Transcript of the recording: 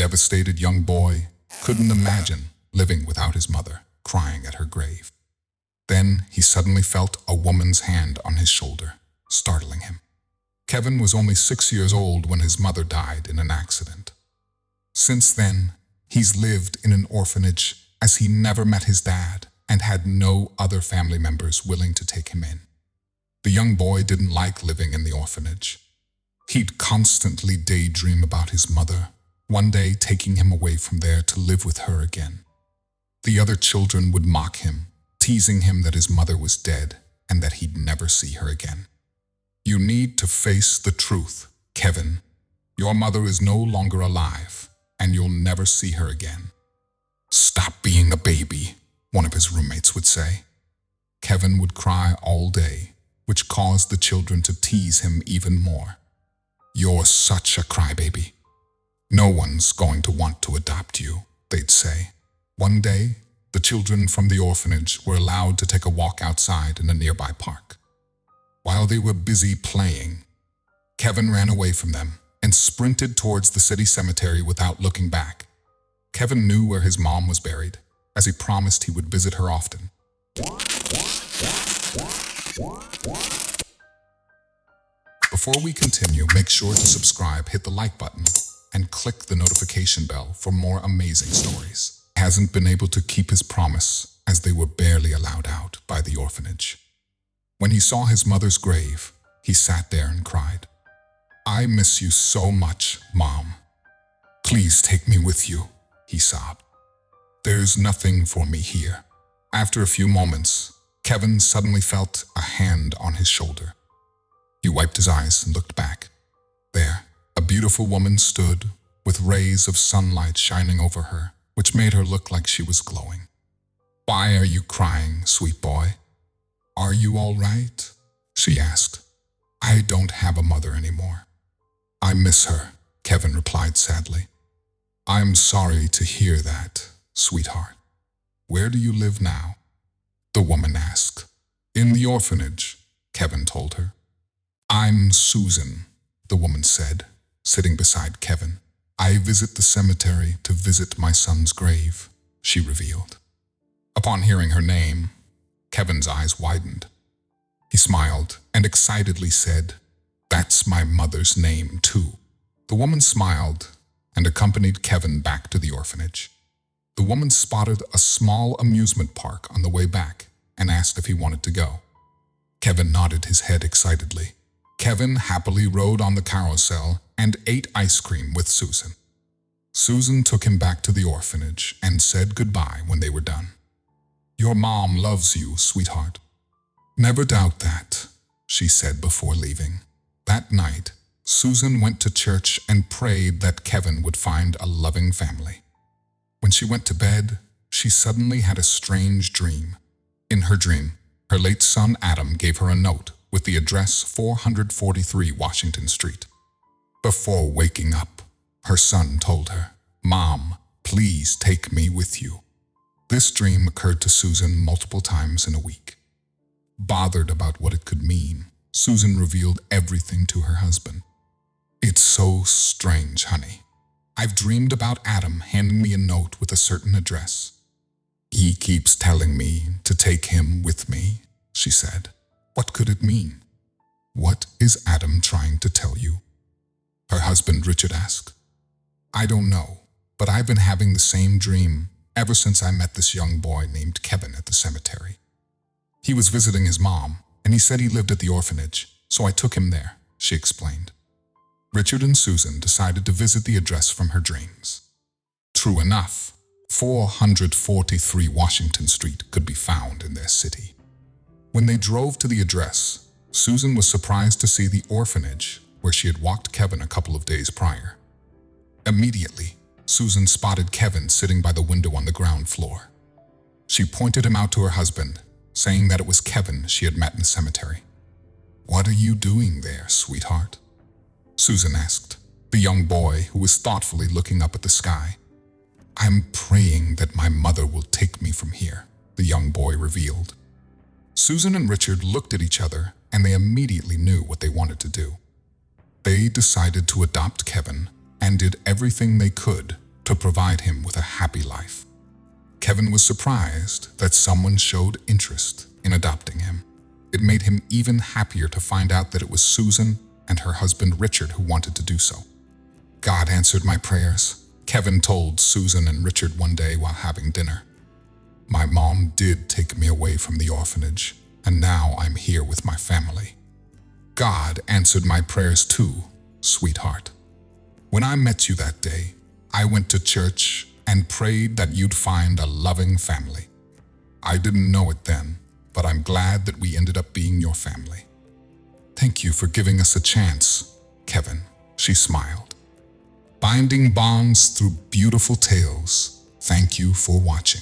devastated young boy couldn't imagine living without his mother, crying at her grave. Then he suddenly felt a woman's hand on his shoulder, startling him. Kevin was only 6 years old when his mother died in an accident. Since then, he's lived in an orphanage as he never met his dad and had no other family members willing to take him in. The young boy didn't like living in the orphanage. He'd constantly daydream about his mother, one day taking him away from there to live with her again. The other children would mock him, teasing him that his mother was dead and that he'd never see her again. You need to face the truth, Kevin. Your mother is no longer alive, and you'll never see her again. Stop being a baby, one of his roommates would say. Kevin would cry all day, which caused the children to tease him even more. You're such a crybaby. No one's going to want to adopt you, they'd say. One day, the children from the orphanage were allowed to take a walk outside in a nearby park. While they were busy playing, Kevin ran away from them and sprinted towards the city cemetery without looking back. Kevin knew where his mom was buried, as he promised he would visit her often. Before we continue, make sure to subscribe, hit the like button, and click the notification bell for more amazing stories. He hasn't been able to keep his promise, as they were barely allowed out by the orphanage. When he saw his mother's grave, he sat there and cried. I miss you so much, Mom. Please take me with you, he sobbed. There's nothing for me here. After a few moments, Kevin suddenly felt a hand on his shoulder. He wiped his eyes and looked back. There, a beautiful woman stood, with rays of sunlight shining over her, which made her look like she was glowing. Why are you crying, sweet boy? Are you all right? She asked. I don't have a mother anymore. I miss her, Kevin replied sadly. I'm sorry to hear that, sweetheart. Where do you live now? The woman asked. In the orphanage, Kevin told her. I'm Susan, the woman said, sitting beside Kevin. I visit the cemetery to visit my son's grave, she revealed. Upon hearing her name, Kevin's eyes widened. He smiled and excitedly said, That's my mother's name too. The woman smiled and accompanied Kevin back to the orphanage. The woman spotted a small amusement park on the way back and asked if he wanted to go. Kevin nodded his head excitedly. Kevin happily rode on the carousel and ate ice cream with Susan. Susan took him back to the orphanage and said goodbye when they were done. Your mom loves you, sweetheart. Never doubt that, she said before leaving. That night, Susan went to church and prayed that Kevin would find a loving family. When she went to bed, she suddenly had a strange dream. In her dream, her late son Adam gave her a note with the address 443 Washington Street. Before waking up, her son told her, Mom, please take me with you. This dream occurred to Susan multiple times in a week. Bothered about what it could mean, Susan revealed everything to her husband. It's so strange, honey. I've dreamed about Adam handing me a note with a certain address. He keeps telling me to take him with me, she said. What could it mean? What is Adam trying to tell you? Her husband Richard asked. I don't know, but I've been having the same dream ever since I met this young boy named Kevin at the cemetery. He was visiting his mom, and he said he lived at the orphanage, so I took him there, she explained. Richard and Susan decided to visit the address from her dreams. True enough, 443 Washington Street could be found in their city. When they drove to the address, Susan was surprised to see the orphanage where she had walked Kevin a couple of days prior. Immediately, Susan spotted Kevin sitting by the window on the ground floor. She pointed him out to her husband, saying that it was Kevin she had met in the cemetery. What are you doing there, sweetheart? Susan asked, the young boy who was thoughtfully looking up at the sky. I'm praying that my mother will take me from here, the young boy revealed. Susan and Richard looked at each other and they immediately knew what they wanted to do. They decided to adopt Kevin and did everything they could to provide him with a happy life. Kevin was surprised that someone showed interest in adopting him. It made him even happier to find out that it was Susan and her husband Richard who wanted to do so. God answered my prayers, Kevin told Susan and Richard one day while having dinner. My mom did take me away from the orphanage, and now I'm here with my family. God answered my prayers too, sweetheart. When I met you that day, I went to church and prayed that you'd find a loving family. I didn't know it then, but I'm glad that we ended up being your family. Thank you for giving us a chance, Kevin, she smiled. Binding bonds through beautiful tales. Thank you for watching.